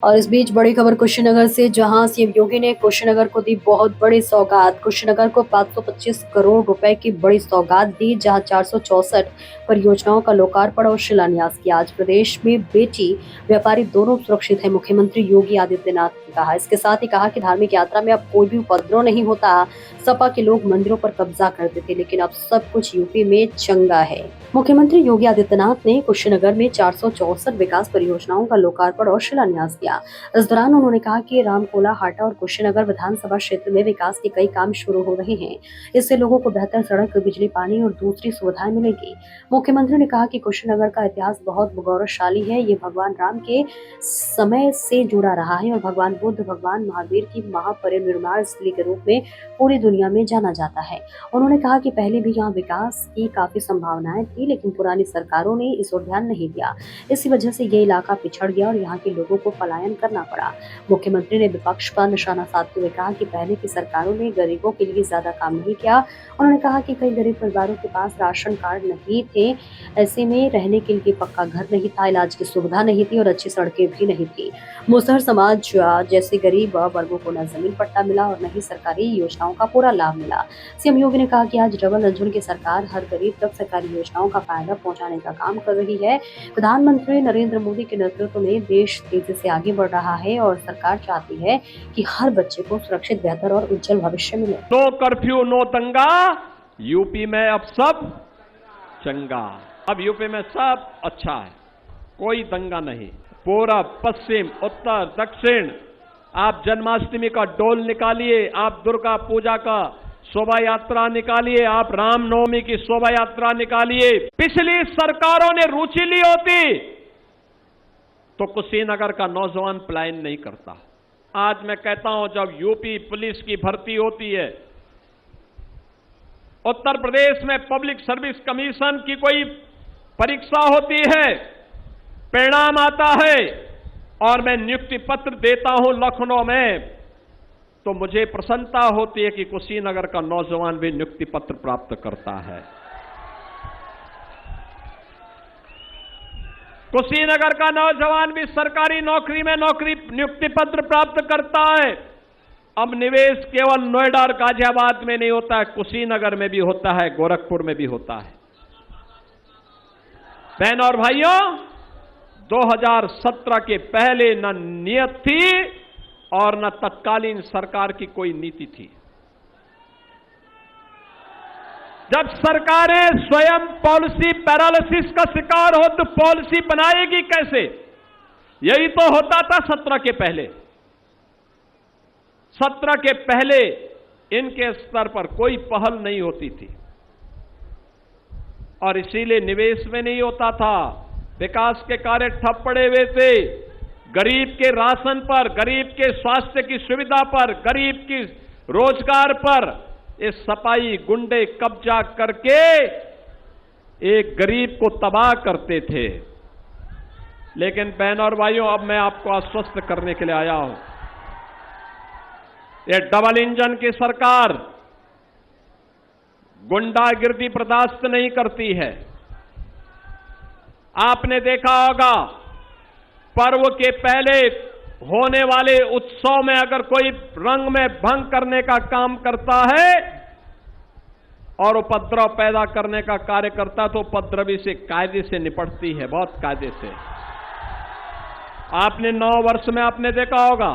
और इस बीच बड़ी खबर कुशीनगर से, जहां सीएम योगी ने कुशीनगर को दी बहुत बड़ी सौगात। कुशीनगर को 525 करोड़ रुपए की बड़ी सौगात दी, जहां 464 परियोजनाओं का लोकार्पण और शिलान्यास किया। आज प्रदेश में बेटी व्यापारी दोनों सुरक्षित है, मुख्यमंत्री योगी आदित्यनाथ ने कहा। इसके साथ ही कहा कि धार्मिक यात्रा में अब कोई भी उपद्रव नहीं होता। सपा के लोग मंदिरों पर कब्जा करते थे, लेकिन अब सब कुछ यूपी में चंगा है। मुख्यमंत्री योगी आदित्यनाथ ने कुशीनगर में 464 विकास परियोजनाओं का लोकार्पण और शिलान्यास किया। इस दौरान उन्होंने कहा कि रामकोला, हाटा और कुशीनगर विधानसभा क्षेत्र में विकास के कई काम शुरू हो रहे हैं। इससे लोगों को बेहतर सड़क, बिजली, पानी और दूसरी सुविधाएं मिलेंगी। मुख्यमंत्री ने कहा कि कुशीनगर का इतिहास बहुत गौरवशाली है। ये भगवान राम के समय से जुड़ा रहा है और भगवान बुद्ध, भगवान महावीर की महापरिनिर्वाण स्थली के रूप में पूरी दुनिया में जाना जाता है। उन्होंने कहा कि पहले भी यहाँ विकास की काफी संभावनाएं थी, लेकिन पुरानी सरकारों ने इस ओर ध्यान नहीं दिया। इसी वजह से ये इलाका पिछड़ गया और यहाँ के लोगों को पलायन करना पड़ा। मुख्यमंत्री ने विपक्ष पर निशाना साधते हुए कहा कि पहले की सरकारों ने गरीबों के लिए ज्यादा काम नहीं किया। उन्होंने कहा कि कई गरीब परिवारों के पास राशन कार्ड नहीं थे, ऐसे में रहने के लिए पक्का घर नहीं था, इलाज की सुविधा नहीं थी और अच्छी सड़कें भी नहीं थी। मुसहर समाज जैसे गरीब वर्गों को न जमीन पट्टा मिला और न ही सरकारी योजनाओं का पूरा लाभ मिला। सीएम योगी ने कहा कि आज डबल इंजन की सरकार हर गरीब तक सरकारी योजनाओं का फायदा पहुंचाने का काम कर रही है। प्रधानमंत्री नरेंद्र मोदी के नेतृत्व में देश तेजी से आगे बढ़ रहा है और सरकार चाहती है कि हर बच्चे को सुरक्षित, बेहतर और उज्जवल भविष्य मिले। नो कर्फ्यू, नो दंगा, यूपी में अब सब चंगा। अब यूपी में सब अच्छा है, कोई दंगा नहीं। पूरब, पश्चिम, उत्तर, दक्षिण, आप जन्माष्टमी का डोल निकालिए, आप दुर्गा पूजा का शोभा यात्रा निकालिए, आप रामनवमी की शोभा यात्रा निकालिए। पिछली सरकारों ने रुचि ली होती तो कुशीनगर का नौजवान पलायन नहीं करता। आज मैं कहता हूं, जब यूपी पुलिस की भर्ती होती है, उत्तर प्रदेश में पब्लिक सर्विस कमीशन की कोई परीक्षा होती है, परिणाम आता है और मैं नियुक्ति पत्र देता हूं लखनऊ में, तो मुझे प्रसन्नता होती है कि कुशीनगर का नौजवान भी नियुक्ति पत्र प्राप्त करता है। कुशीनगर का नौजवान भी सरकारी नौकरी में नियुक्ति पत्र प्राप्त करता है। अब निवेश केवल नोएडा और गाजियाबाद में नहीं होता है, कुशीनगर में भी होता है, गोरखपुर में भी होता है। बहनों और भाइयों, 2017 के पहले न नियत थी और न तत्कालीन सरकार की कोई नीति थी। जब सरकारें स्वयं पॉलिसी पैरालिसिस का शिकार हो तो पॉलिसी बनाएगी कैसे? यही तो होता था 17 के पहले। 17 के पहले इनके स्तर पर कोई पहल नहीं होती थी और इसीलिए निवेश में नहीं होता था, विकास के कार्य ठप पड़े हुए थे। गरीब के राशन पर, गरीब के स्वास्थ्य की सुविधा पर, गरीब की रोजगार पर इस सपाई गुंडे कब्जा करके एक गरीब को तबाह करते थे। लेकिन बहनों और भाइयों, अब मैं आपको आश्वस्त करने के लिए आया हूं, ये डबल इंजन की सरकार गुंडागिर्दी बर्दाश्त नहीं करती है। आपने देखा होगा, पर्व के पहले होने वाले उत्सव में अगर कोई रंग में भंग करने का काम करता है और उपद्रव पैदा करने का कार्य करता है तो उपद्रवी से कायदे से निपटती है, बहुत कायदे से। आपने 9 वर्ष में आपने देखा होगा,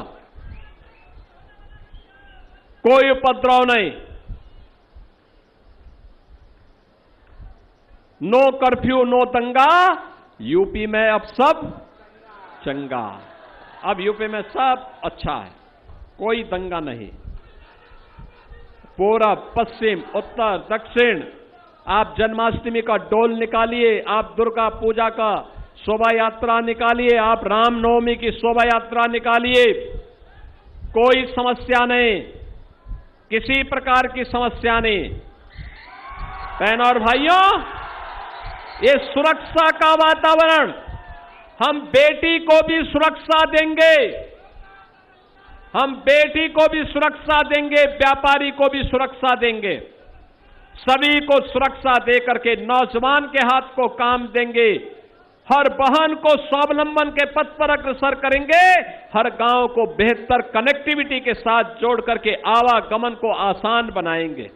कोई उपद्रव नहीं, नो कर्फ्यू, नो दंगा, यूपी में अब सब चंगा। अब यूपी में सब अच्छा है, कोई दंगा नहीं। पूरब, पश्चिम, उत्तर, दक्षिण, आप जन्माष्टमी का डोल निकालिए, आप दुर्गा पूजा का शोभा यात्रा निकालिए, आप रामनवमी की शोभा यात्रा निकालिए, कोई समस्या नहीं, किसी प्रकार की समस्या नहीं। बहनों और भाइयों, ये सुरक्षा का वातावरण, हम बेटी को भी सुरक्षा देंगे, हम बेटी को भी सुरक्षा देंगे, व्यापारी को भी सुरक्षा देंगे, सभी को सुरक्षा देकर के नौजवान के हाथ को काम देंगे। हर बहन को स्वावलंबन के पथ पर अग्रसर करेंगे, हर गांव को बेहतर कनेक्टिविटी के साथ जोड़ करके आवागमन को आसान बनाएंगे।